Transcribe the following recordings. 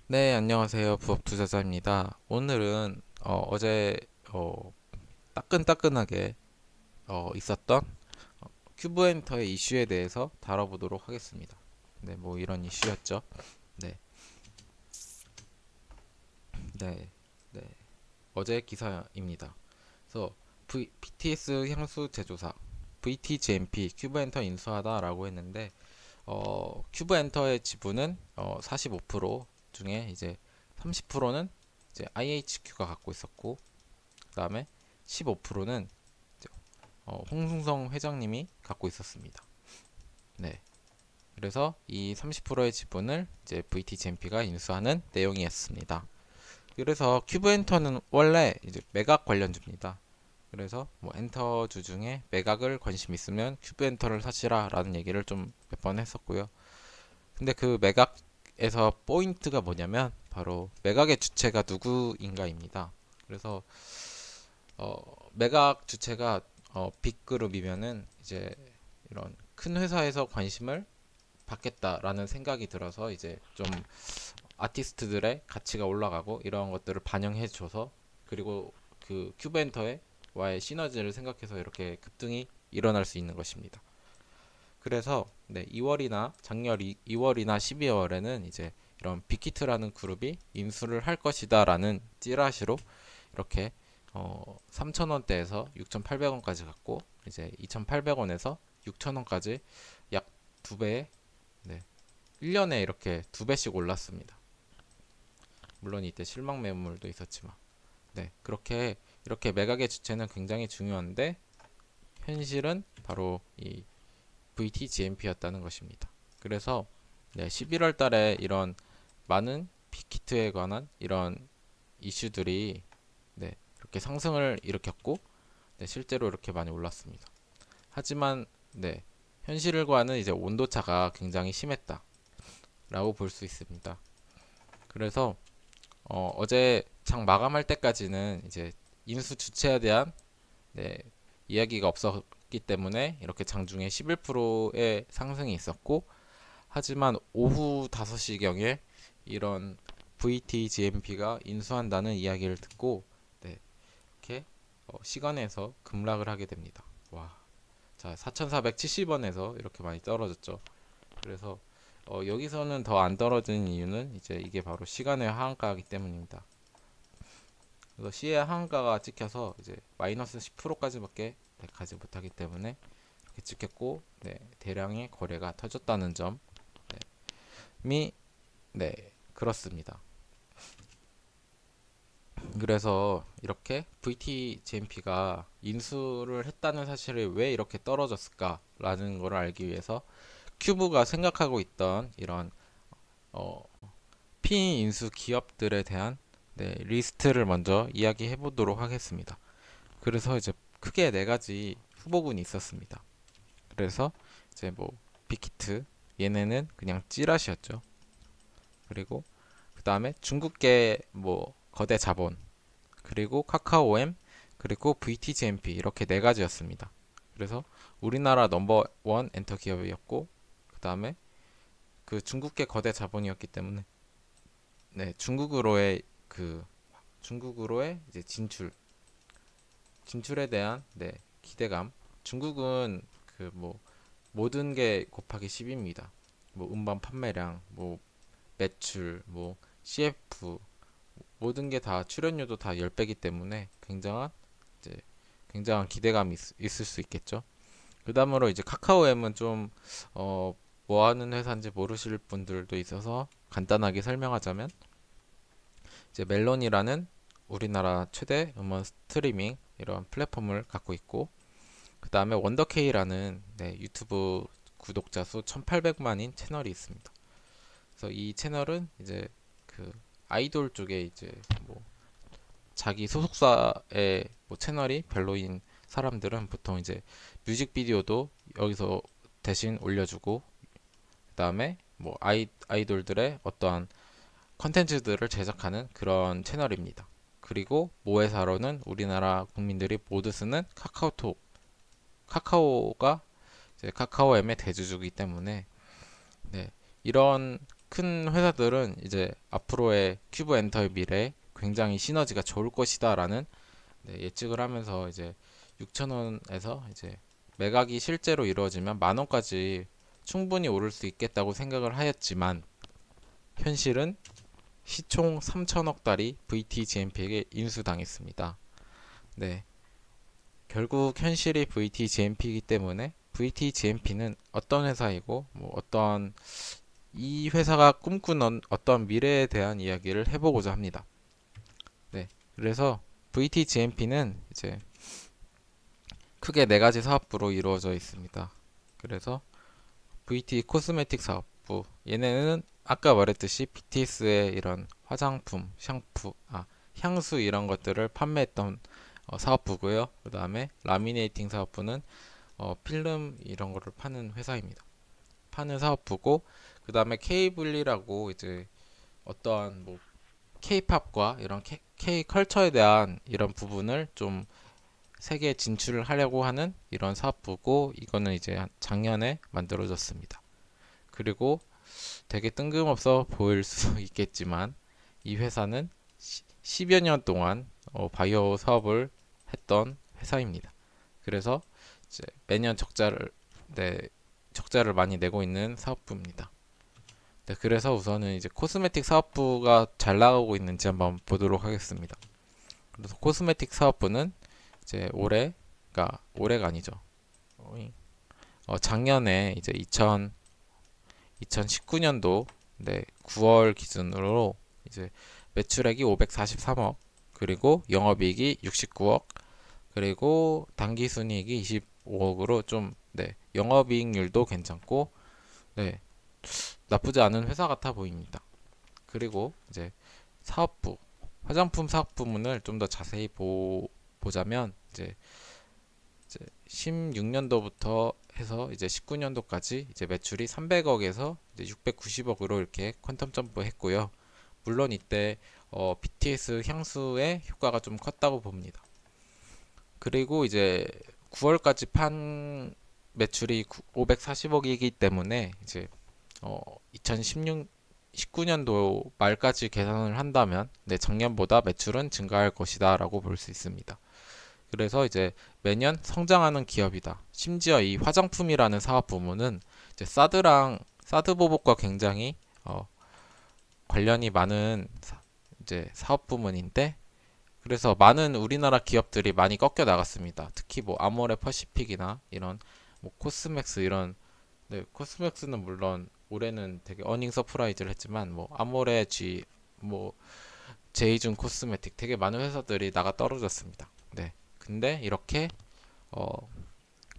네, 안녕하세요. 부업 투자자입니다. 오늘은 제 따끈따끈하게 있었던 큐브엔터의 이슈에 대해서 다뤄보도록 하겠습니다. 네, 뭐 이런 이슈였죠. 네, 네, 네. 어제 기사입니다. 그래서 BTS 향수 제조사 VTGMP 큐브엔터 인수하다라고 했는데 큐브엔터의 지분은 45% 중에 이제 30%는 이제 IHQ가 갖고 있었고 그다음에 15%는 홍승성 회장님이 갖고 있었습니다. 네. 그래서 이 30%의 지분을 이제 VTGMP가 인수하는 내용이었습니다. 그래서 큐브엔터는 원래 이제 매각 관련주입니다. 그래서 뭐 엔터주 중에 매각을 관심 있으면 큐브엔터를 사시라라는 얘기를 좀 몇 번 했었고요. 근데 그 매각에서 포인트가 뭐냐면 바로 매각의 주체가 누구인가입니다. 그래서 매각 주체가 빅그룹이면은 이제 이런 큰 회사에서 관심을 받겠다라는 생각이 들어서 이제 좀 아티스트들의 가치가 올라가고 이런 것들을 반영해 줘서 그리고 그 큐브엔터의 와의 시너지를 생각해서 이렇게 급등이 일어날 수 있는 것입니다. 그래서 네, 2월이나 작년 2월이나 12월에는 이제 이런 빅히트라는 그룹이 인수를 할 것이다라는 찌라시로 이렇게 3,000원대에서 6,800원까지 갔고 이제 2,800원에서 6,000원까지 약 두 배에 네, 1년에 이렇게 두 배씩 올랐습니다. 물론 이때 실망 매물도 있었지만 네, 그렇게 이렇게 매각의 주체는 굉장히 중요한데 현실은 바로 이 VTGMP였다는 것입니다. 그래서 네, 11월 달에 이런 많은 빅히트에 관한 이런 이슈들이 네, 이렇게 상승을 일으켰고 네, 실제로 이렇게 많이 올랐습니다. 하지만 네, 현실과는 이제 온도차가 굉장히 심했다라고 볼 수 있습니다. 그래서 어제 장 마감할 때까지는 이제 인수 주체에 대한 네, 이야기가 없었기 때문에 이렇게 장중에 11%의 상승이 있었고 하지만 오후 5시경에 이런 VTGMP가 인수한다는 이야기를 듣고 네, 이렇게 시간에서 급락을 하게 됩니다. 와, 자 4,470원에서 이렇게 많이 떨어졌죠. 그래서 여기서는 더 안 떨어지는 이유는 이제 이게 바로 시간의 하한가이기 때문입니다. 그래서 시의 하한가가 찍혀서 이제 마이너스 10%까지밖에 가지 못하기 때문에 이렇게 찍혔고 네, 대량의 거래가 터졌다는 점이 네, 그렇습니다. 그래서 이렇게 VTGMP가 인수를 했다는 사실이 왜 이렇게 떨어졌을까라는 걸 알기 위해서 큐브가 생각하고 있던 이런 어, 피인수 기업들에 대한 네, 리스트를 먼저 이야기해 보도록 하겠습니다. 그래서 이제 크게 네 가지 후보군이 있었습니다. 그래서 이제 뭐 빅히트 얘네는 그냥 찌라시였죠. 그리고 그 다음에 중국계 뭐 거대 자본 그리고 카카오엠 그리고 VTGMP 이렇게 네 가지였습니다. 그래서 우리나라 넘버 원 엔터 기업이었고 그 다음에 그 중국계 거대 자본이었기 때문에 네 중국으로의 그 중국으로의 이제 진출에 대한 네 기대감 중국은 그 뭐 모든 게 곱하기 10입니다. 뭐 음반 판매량 뭐 매출 뭐 CF 모든 게 다 출연료도 다 10배이기 때문에 이제 굉장한 기대감이 있을 수 있겠죠. 그 다음으로 이제 카카오엠은 좀 뭐 하는 회사인지 모르실 분들도 있어서 간단하게 설명하자면 이제 멜론이라는 우리나라 최대 음원 스트리밍 이런 플랫폼을 갖고 있고 그 다음에 원더케이라는 네, 유튜브 구독자 수 1800만인 채널이 있습니다. 그래서 이 채널은 이제 그 아이돌 쪽에 이제 뭐 자기 소속사의 뭐 채널이 별로인 사람들은 보통 이제 뮤직비디오도 여기서 대신 올려주고 그다음에 뭐 아이돌들의 어떠한 컨텐츠들을 제작하는 그런 채널입니다. 그리고 모회사로는 우리나라 국민들이 모두 쓰는 카카오톡 카카오가 이제 카카오엠의 대주주이기 때문에 네, 이런 큰 회사들은 이제 앞으로의 큐브 엔터의 미래에 굉장히 시너지가 좋을 것이다라는 예측을 하면서 이제 6,000원에서 이제 매각이 실제로 이루어지면 만 원까지 충분히 오를 수 있겠다고 생각을 하였지만 현실은 시총 3천억 달이 VTGMP에게 인수당했습니다. 네, 결국 현실이 VTGMP이기 때문에 VTGMP는 어떤 회사이고 뭐 어떤 이 회사가 꿈꾸는 어떤 미래에 대한 이야기를 해보고자 합니다. 네, 그래서 VTGMP는 이제 크게 네 가지 사업부로 이루어져 있습니다. 그래서 VT 코스메틱 사업부, 얘네는 아까 말했듯이 BTS의 이런 화장품, 향수 이런 것들을 판매했던 사업부고요. 그 다음에 라미네이팅 사업부는 필름 이런 거를 파는 회사입니다. 파는 사업부고, 그 다음에 K블리라고 이제 어떠한 뭐 K-팝과 이런 K-컬처에 대한 이런 부분을 좀 세계에 진출을 하려고 하는 이런 사업부고, 이거는 이제 작년에 만들어졌습니다. 그리고 되게 뜬금없어 보일 수 있겠지만 이 회사는 10여 년 동안 바이오 사업을 했던 회사입니다. 그래서 이제 매년 적자를 많이 내고 있는 사업부입니다. 네, 그래서 우선은 이제 코스메틱 사업부가 잘 나가고 있는지 한번 보도록 하겠습니다. 그래서 코스메틱 사업부는 이제 올해가 아니죠. 작년에 이제 2019년도 9월 기준으로 이제 매출액이 543억, 그리고 영업이익이 69억, 그리고 당기순이익이 25억으로 좀 영업이익률도 괜찮고 나쁘지 않은 회사 같아 보입니다. 그리고 이제 사업부, 화장품 사업 부문을 좀 더 자세히 보자면 이제 16년도부터 해서 이제 19년도까지 이제 매출이 300억에서 이제 690억으로 이렇게 퀀텀 점프했고요. 물론 이때 BTS 향수의 효과가 좀 컸다고 봅니다. 그리고 이제 9월까지 판 매출이 540억이기 때문에 이제 19년도 말까지 계산을 한다면 작년보다 매출은 증가할 것이다 라고 볼 수 있습니다. 그래서 이제 매년 성장하는 기업이다. 심지어 이 화장품이라는 사업 부문은 이제 사드 보복과 굉장히 관련이 많은 이제 사업 부문인데, 그래서 많은 우리나라 기업들이 많이 꺾여 나갔습니다. 특히 뭐 아모레 퍼시픽이나 이런 뭐 코스맥스 이런, 코스맥스는 물론 올해는 되게 어닝 서프라이즈를 했지만 뭐 아모레 뭐 제이준 코스메틱 되게 많은 회사들이 나가 떨어졌습니다. 네. 근데 이렇게 어,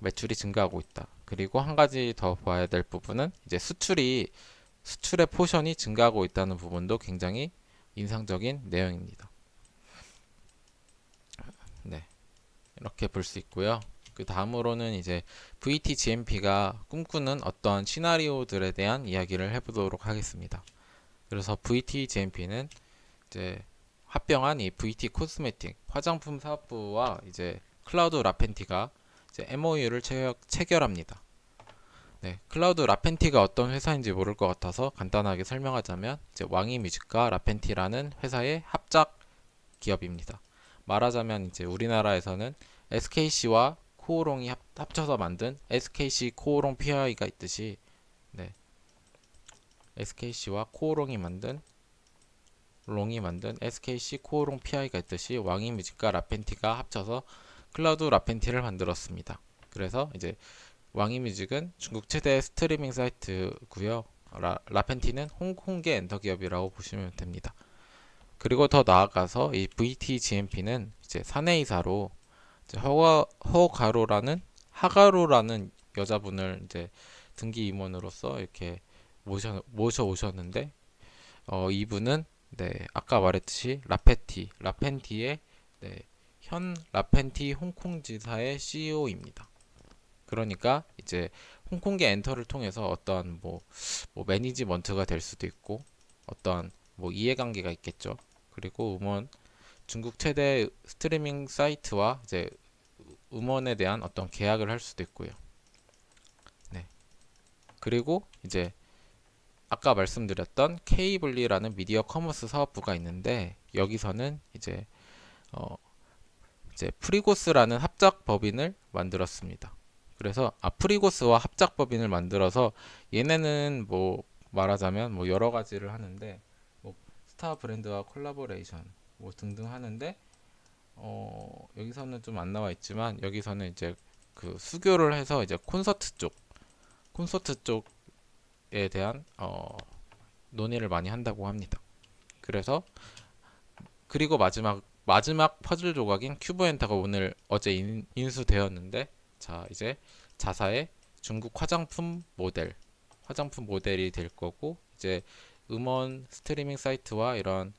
매출이 증가하고 있다. 그리고 한 가지 더 봐야 될 부분은 이제 수출의 포션이 증가하고 있다는 부분도 굉장히 인상적인 내용입니다. 네. 이렇게 볼 수 있고요. 그 다음으로는 이제 VTGMP가 꿈꾸는 어떤 시나리오들에 대한 이야기를 해보도록 하겠습니다. 그래서 VTGMP는 이제 합병한 이 VT 코스메틱 화장품 사업부와 이제 클라우드 라펜티가 이제 MOU를 체결합니다. 네, 클라우드 라펜티가 어떤 회사인지 모를 것 같아서 간단하게 설명하자면 이제 왕이뮤직과 라펜티라는 회사의 합작 기업입니다. 말하자면 이제 우리나라에서는 SKC와 코오롱이 합쳐서 만든 SKC 코오롱 PI가 있듯이, SKC와 코오롱이 만든 SKC 코오롱 PI가 있듯이 왕이뮤직과 라펜티가 합쳐서 클라우드 라펜티를 만들었습니다. 그래서 이제 왕이뮤직은 중국 최대 스트리밍 사이트고요. 라펜티는 홍콩계 엔터 기업이라고 보시면 됩니다. 그리고 더 나아가서 이 VTGMP는 이제 사내이사로 이제 하가로라는 여자분을 이제 등기 임원으로서 이렇게 모셔 오셨는데, 이분은 아까 말했듯이 라펜티의 현 라펜티 홍콩 지사의 CEO입니다. 그러니까 이제 홍콩계 엔터를 통해서 어떤 뭐 매니지먼트가 될 수도 있고 어떤 뭐 이해관계가 있겠죠. 그리고 중국 최대 스트리밍 사이트와 이제 음원에 대한 어떤 계약을 할 수도 있고요. 네. 그리고 이제 아까 말씀드렸던 K블리라는 미디어 커머스 사업부가 있는데 여기서는 어, 이제 프리고스라는 합작 법인을 만들었습니다. 그래서 프리고스와 합작 법인을 만들어서 얘네는 뭐 말하자면 뭐 여러 가지를 하는데 뭐 스타 브랜드와 콜라보레이션 뭐 등등 하는데 여기서는 좀 안 나와 있지만 여기서는 이제 그 수교를 해서 이제 콘서트 쪽에 대한 논의를 많이 한다고 합니다. 그래서 그리고 마지막 퍼즐 조각인 큐브엔터가 어제 인수되었는데 자 이제 자사의 중국 화장품 모델이 될 거고 이제 음원 스트리밍 사이트와 이런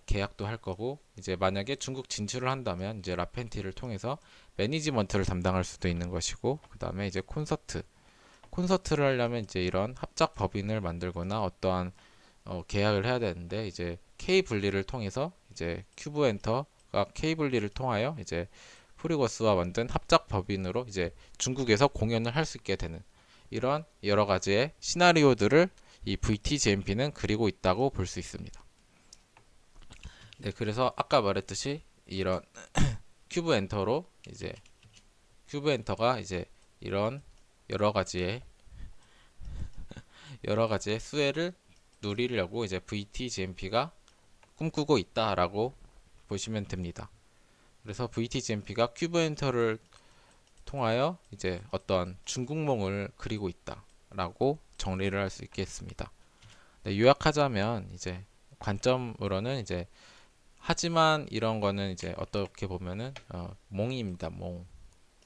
계약도 할 거고 이제 만약에 중국 진출을 한다면 이제 라펜티를 통해서 매니지먼트를 담당할 수도 있는 것이고 그 다음에 이제 콘서트를 하려면 이제 이런 합작 법인을 만들거나 어떠한 계약을 해야 되는데 이제 K 분리를 통해서 이제 큐브 엔터가 K 분리를 통하여 이제 프리고스와 만든 합작 법인으로 이제 중국에서 공연을 할 수 있게 되는 이런 여러 가지의 시나리오들을 이 VTGMP는 그리고 있다고 볼 수 있습니다. 네, 그래서 아까 말했듯이 이런 큐브 엔터가 이제 이런 여러 가지의 수혜를 누리려고 이제 VTGMP가 꿈꾸고 있다라고 보시면 됩니다. 그래서 VTGMP가 큐브 엔터를 통하여 이제 어떤 중국몽을 그리고 있다라고 정리를 할 수 있겠습니다. 네, 요약하자면 이제 관점으로는 이제 하지만 이런 거는 이제 어떻게 보면은 몽입니다.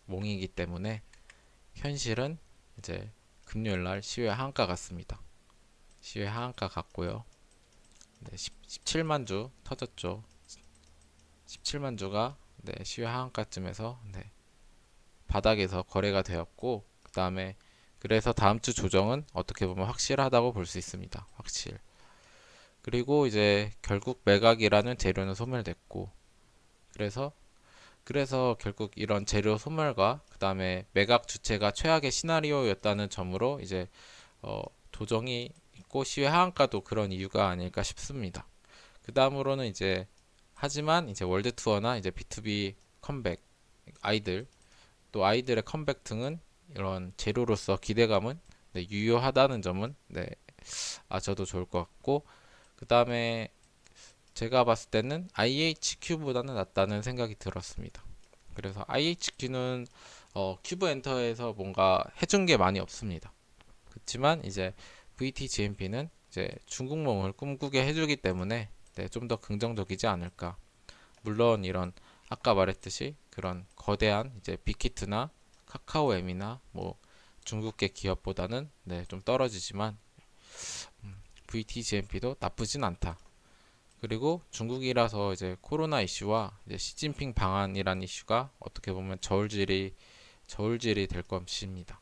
몽이기 때문에 현실은 이제 금요일 날 시외 하한가 같습니다. 시외 하한가 같고요. 네, 17만 주 터졌죠. 17만 주가 네, 시외 하한가쯤에서 네, 바닥에서 거래가 되었고 그 다음에 그래서 다음 주 조정은 어떻게 보면 확실하다고 볼 수 있습니다. 확실. 그리고 이제 결국 매각이라는 재료는 소멸됐고 그래서 결국 이런 재료 소멸과 그 다음에 매각 주체가 최악의 시나리오였다는 점으로 이제 조정이 있고 시외 하한가도 그런 이유가 아닐까 싶습니다. 그 다음으로는 이제 하지만 이제 월드 투어나 이제 B2B 컴백 아이들의 컴백 등은 이런 재료로서 기대감은 네, 유효하다는 점은 네, 저도 좋을 것 같고 그 다음에 제가 봤을 때는 IHQ보다는 낫다는 생각이 들었습니다. 그래서 IHQ는 큐브 엔터에서 뭔가 해준 게 많이 없습니다. 그렇지만 이제 VTGMP는 이제 중국몽을 꿈꾸게 해주기 때문에 네, 좀 더 긍정적이지 않을까. 물론 이런 아까 말했듯이 그런 거대한 이제 빅히트나 카카오엠이나 뭐 중국계 기업보다는 네, 좀 떨어지지만 VTGMP도 나쁘진 않다. 그리고 중국이라서 이제 코로나 이슈와 이제 시진핑 방한이라는 이슈가 어떻게 보면 저울질이 될 것입니다.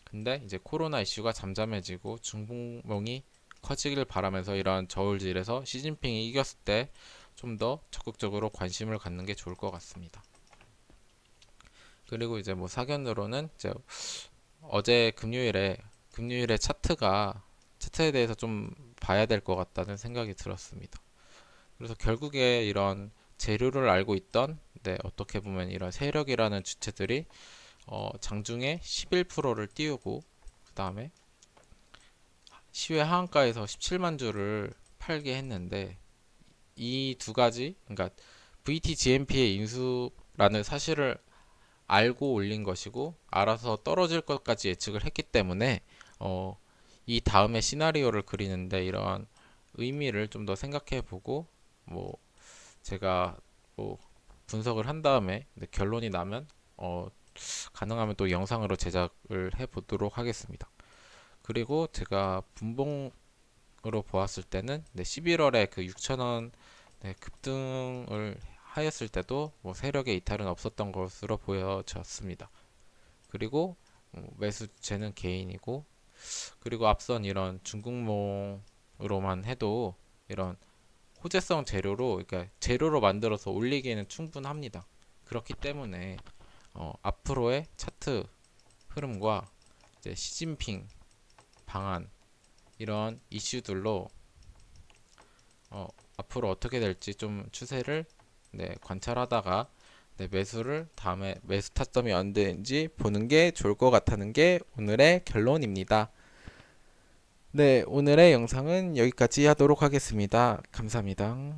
근데 이제 코로나 이슈가 잠잠해지고 중국몽이 커지길 바라면서 이런 저울질에서 시진핑이 이겼을 때 좀 더 적극적으로 관심을 갖는 게 좋을 것 같습니다. 그리고 이제 뭐 사견으로는 이제 어제 금요일에 차트에 대해서 좀 봐야 될 것 같다는 생각이 들었습니다. 그래서 결국에 이런 재료를 알고 있던 네, 어떻게 보면 이런 세력이라는 주체들이 장중에 11%를 띄우고 그 다음에 시외 하한가에서 17만 주를 팔게 했는데 이 두 가지 그러니까 VTGMP의 인수라는 사실을 알고 올린 것이고 알아서 떨어질 것까지 예측을 했기 때문에 이 다음에 시나리오를 그리는데 이런 의미를 좀 더 생각해 보고 뭐 제가 뭐 분석을 한 다음에 결론이 나면 가능하면 또 영상으로 제작을 해 보도록 하겠습니다. 그리고 제가 분봉으로 보았을 때는 11월에 그 6,000원 급등을 하였을 때도 뭐 세력의 이탈은 없었던 것으로 보여졌습니다. 그리고 매수주체는 개인이고 그리고 앞선 이런 중국몽으로만 해도 이런 호재성 그러니까 재료로 만들어서 올리기에는 충분합니다. 그렇기 때문에 앞으로의 차트 흐름과 이제 시진핑 방한 이런 이슈들로 앞으로 어떻게 될지 좀 추세를 관찰하다가 매수를 다음에 매수 타점이 언제인지 보는 게 좋을 것 같다는 게 오늘의 결론입니다. 네, 오늘의 영상은 여기까지 하도록 하겠습니다. 감사합니다.